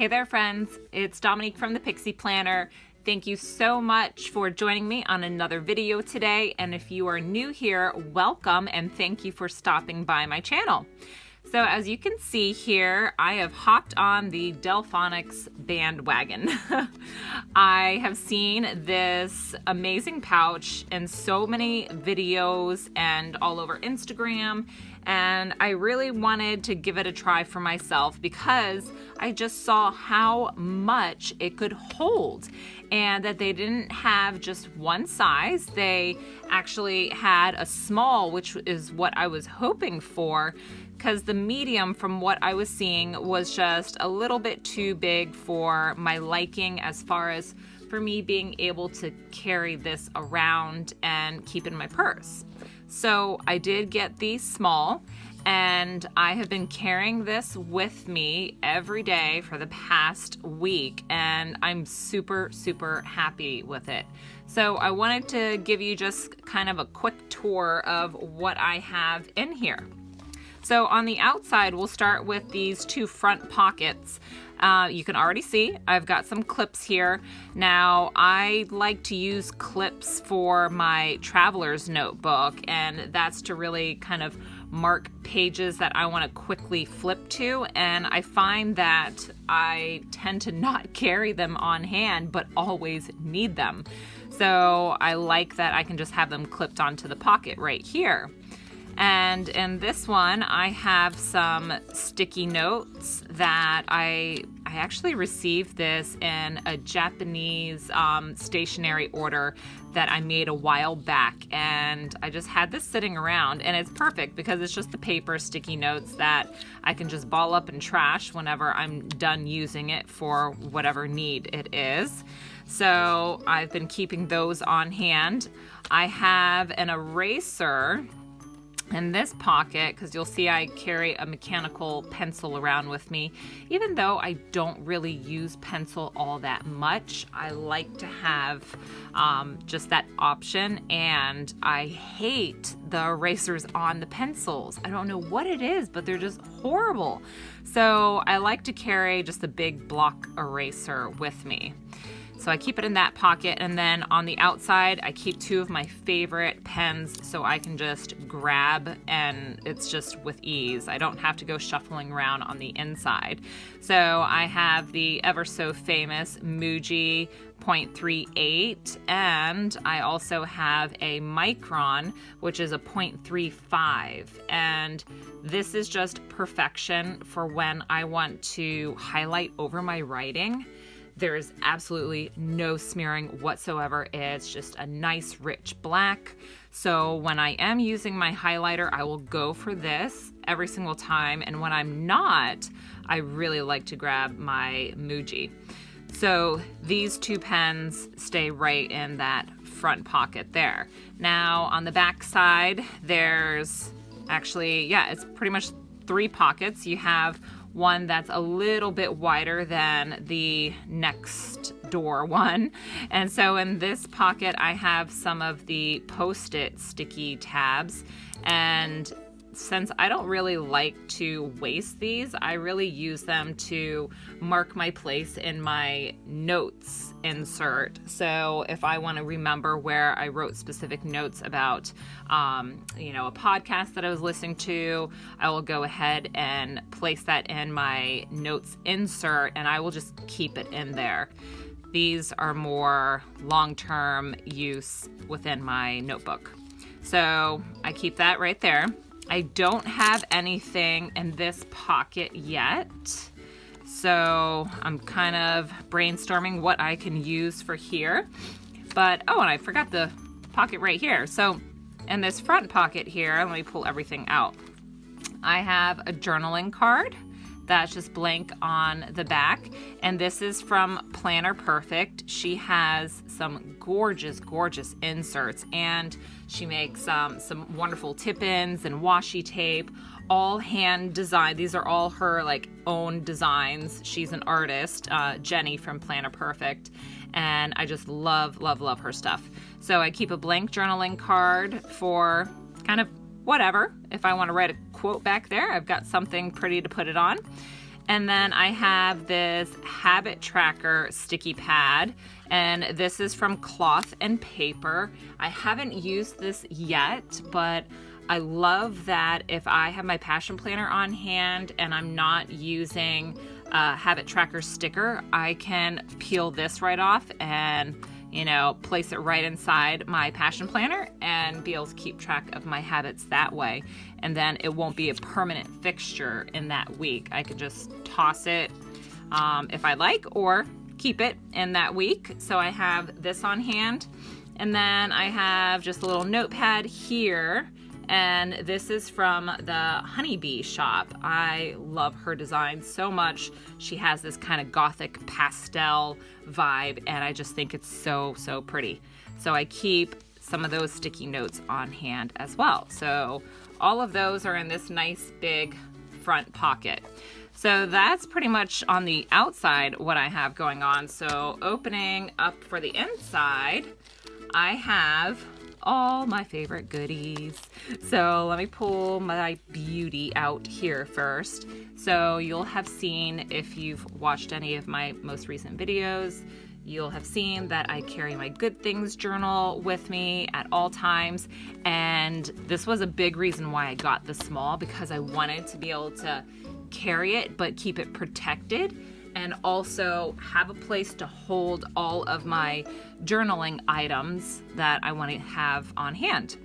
Hey there, friends. It's Dominique from the Pixie Planner. Thank you so much for joining me on another video today. And if you are new here, welcome and thank you for stopping by my channel. So as you can see here, I have hopped on the Delfonics bandwagon. I have seen this amazing pouch in so many videos and all over Instagram, and I really wanted to give it a try for myself because I just saw how much it could hold and that they didn't have just one size. They actually had a small, which is what I was hoping for, because the medium from what I was seeing was just a little bit too big for my liking as far as for me being able to carry this around and keep in my purse. So I did get the small, and I have been carrying this with me every day for the past week, and I'm super happy with it. So I wanted to give you just kind of a quick tour of what I have in here. So on the outside, we'll start with these two front pockets. You can already see I've got some clips here. Now, I like to use clips for my traveler's notebook, and that's to really kind of mark pages that I want to quickly flip to. And I find that I tend to not carry them on hand, but always need them. So I like that I can just have them clipped onto the pocket right here. And in this one, I have some sticky notes that I actually received this in a Japanese stationery order that I made a while back, and I just had this sitting around, and it's perfect because it's just the paper sticky notes that I can just ball up and trash whenever I'm done using it for whatever need it is. So I've been keeping those on hand. I have an eraser in this pocket because you'll see I carry a mechanical pencil around with me. Even though I don't really use pencil all that much, I like to have just that option, and I hate the erasers on the pencils. I don't know what it is, but they're just horrible. So I like to carry just a big block eraser with me. So I keep it in that pocket, and then on the outside, I keep two of my favorite pens so I can just grab, and it's just with ease. I don't have to go shuffling around on the inside. So I have the ever so famous Muji 0.38, and I also have a Micron, which is a 0.35, and this is just perfection for when I want to highlight over my writing. There is absolutely no smearing whatsoever. It's just a nice rich black. So when I am using my highlighter, I will go for this every single time. And when I'm not, I really like to grab my Muji. So these two pens stay right in that front pocket there. Now on the back side, there's actually, it's pretty much three pockets. You have one that's a little bit wider than the next door one. And so in this pocket, I have some of the Post-it sticky tabs. And since I don't really like to waste these, I really use them to mark my place in my notes insert. So if I want to remember where I wrote specific notes about, a podcast that I was listening to, I will go ahead and place that in my notes insert, and I will just keep it in there. These are more long-term use within my notebook. So I keep that right there. I don't have anything in this pocket yet, so I'm kind of brainstorming what I can use for here. But, and I forgot the pocket right here. So in this front pocket here, let me pull everything out. I have a journaling card that's just blank on the back, and this is from Planner Perfect. She has some gorgeous inserts, and she makes some wonderful tip-ins and washi tape, all hand designed. These are all her own designs. She's an artist, Jenny from Planner Perfect, and I just love her stuff. So I keep a blank journaling card for kind of whatever. If I want to write a quote back there, I've got something pretty to put it on. And then I have this habit tracker sticky pad, and this is from Cloth and Paper. I haven't used this yet, but I love that if I have my passion planner on hand and I'm not using a habit tracker sticker, I can peel this right off and, you know, place it right inside my passion planner and be able to keep track of my habits that way. And then it won't be a permanent fixture in that week. I could just toss it if I like, or keep it in that week. So I have this on hand. And then I have just a little notepad here. And this is from the Honeybee shop. I love her design so much. She has this kind of gothic pastel vibe, and I just think it's so, so pretty. So I keep some of those sticky notes on hand as well. So all of those are in this nice big front pocket. So that's pretty much on the outside what I have going on. So opening up for the inside, I have all my favorite goodies. So let me pull my beauty out here first. So you'll have seen, if you've watched any of my most recent videos, you'll have seen that I carry my Good Things journal with me at all times. And this was a big reason why I got the small, because I wanted to be able to carry it but keep it protected, and also have a place to hold all of my journaling items that I want to have on hand.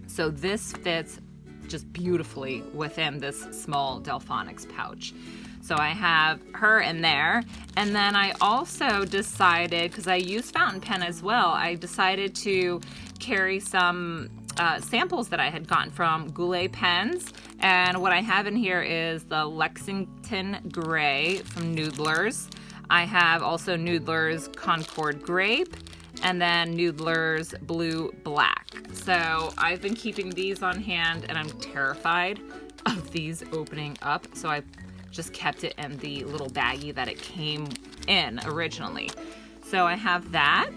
So this fits just beautifully within this Small Delfonics pouch. So I have her in there. And then I also decided, because I use fountain pen as well, I decided to carry some samples that I had gotten from Goulet pens. And what I have in here is the Lexington Gray from Noodler's. I have also Noodler's Concord Grape, and then Noodler's Blue Black. So I've been keeping these on hand, and I'm terrified of these opening up. So I just kept it in the little baggie that it came in originally. So I have that.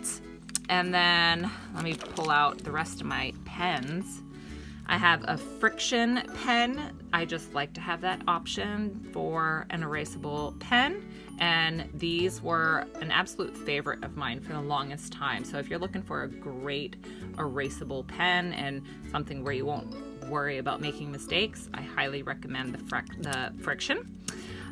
And then let me pull out the rest of my pens. I have a friction pen. I just like to have that option for an erasable pen. And these were an absolute favorite of mine for the longest time. So if you're looking for a great erasable pen and something where you won't worry about making mistakes, I highly recommend the friction.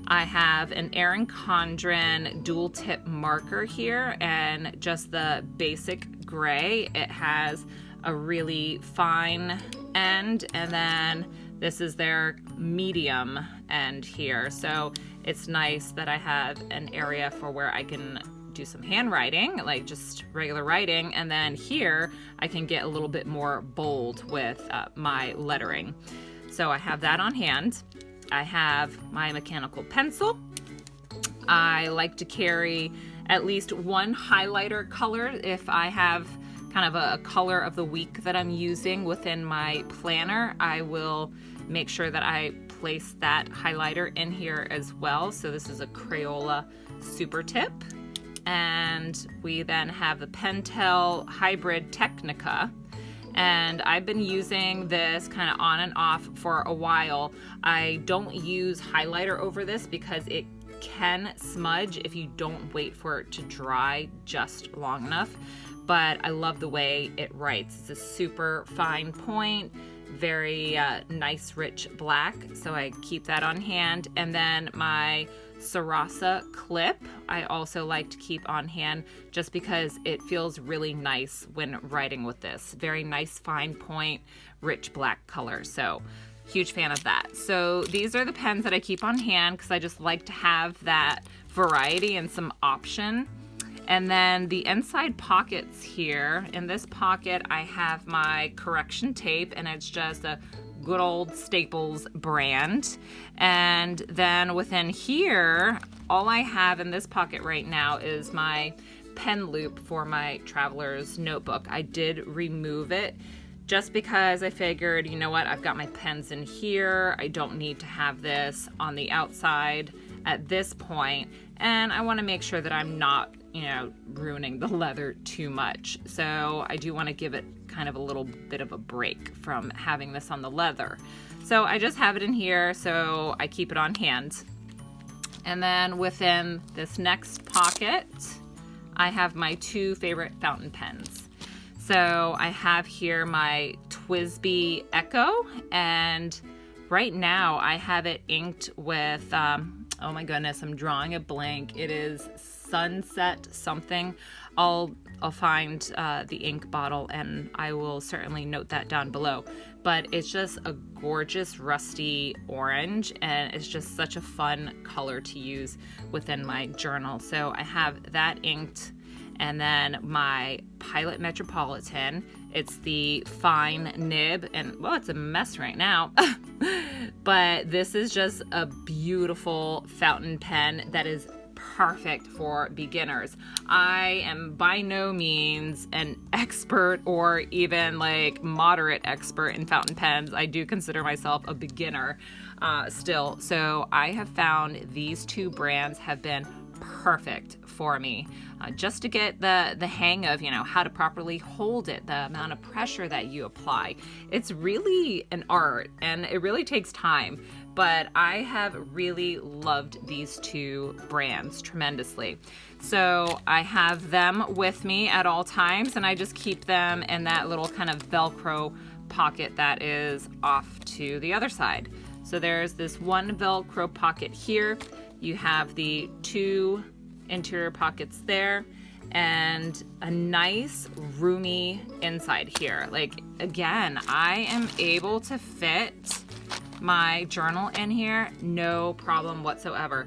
I have an Erin Condren dual tip marker here, and just the basic gray. It has a really fine end, and then this is their medium end here. So it's nice that I have an area for where I can do some handwriting, like just regular writing, and then here I can get a little bit more bold with my lettering. So I have that on hand. I have my mechanical pencil. I like to carry at least one highlighter color if I have kind of a color of the week that I'm using within my planner. I will make sure that I place that highlighter in here as well. So this is a Crayola Super Tip. And we then have the Pentel Hybrid Technica. And I've been using this kind of on and off for a while. I don't use highlighter over this because it can smudge if you don't wait for it to dry just long enough. But I love the way it writes. It's a super fine point, very nice rich black. So I keep that on hand. And then my Sarasa clip I also like to keep on hand just because it feels really nice when writing with this. Very nice fine point, rich black color. So huge fan of that. So these are the pens that I keep on hand because I just like to have that variety and some option. And then the inside pockets here, in this pocket I have my correction tape, and it's just a good old Staples brand. And then within here, all I have in this pocket right now is my pen loop for my traveler's notebook. I did remove it just because I figured, you know what, I've got my pens in here. I don't need to have this on the outside at this point. And I want to make sure that I'm not, you know, ruining the leather too much. So I do want to give it kind of a little bit of a break from having this on the leather. So I just have it in here, so I keep it on hand. And then within this next pocket, I have my 2 favorite fountain pens. So I have here my TWSBI Echo, and right now I have it inked with, oh my goodness, I'm drawing a blank. It is Sunset something. I'll find the ink bottle and I will certainly note that down below. But it's just a gorgeous rusty orange, and it's just such a fun color to use within my journal. So I have that inked, and then my Pilot Metropolitan. It's the fine nib, and well, it's a mess right now. But this is just a beautiful fountain pen that is perfect for beginners. I am by no means an expert or even like moderate expert in fountain pens. I do consider myself a beginner still. So I have found these 2 brands have been perfect for me, just to get the hang of, you know, how to properly hold it, the amount of pressure that you apply. It's really an art, and it really takes time, but I have really loved these 2 brands tremendously. So I have them with me at all times, and I just keep them in that little kind of Velcro pocket that is off to the other side. So there's this one Velcro pocket here. You have the 2 interior pockets there, and a nice roomy inside here. Like, again, I am able to fit my journal in here, no problem whatsoever.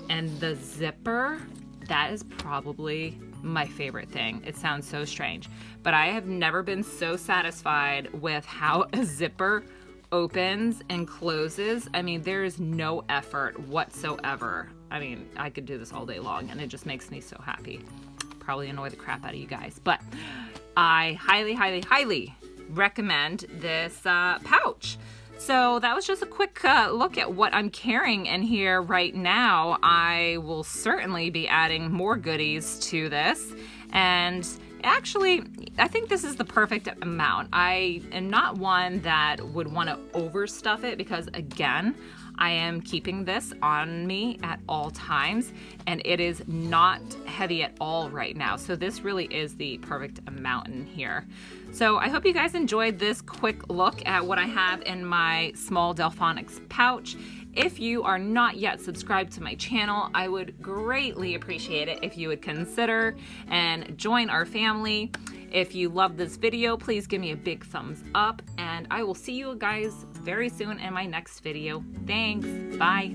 And the zipper, that is probably my favorite thing. It sounds so strange, but I have never been so satisfied with how a zipper opens and closes. I mean, there is no effort whatsoever. I mean, I could do this all day long, and it just makes me so happy. Probably annoy the crap out of you guys, but I highly, highly, highly recommend this pouch. So that was just a quick look at what I'm carrying in here right now. I will certainly be adding more goodies to this, and actually, I think this is the perfect amount. I am not one that would want to overstuff it because, again, I am keeping this on me at all times, and it is not heavy at all right now. So this really is the perfect amount in here. So I hope you guys enjoyed this quick look at what I have in my Small Delfonics pouch. If you are not yet subscribed to my channel, I would greatly appreciate it if you would consider and join our family. If you love this video, please give me a big thumbs up, and I will see you guys very soon in my next video. Thanks. Bye.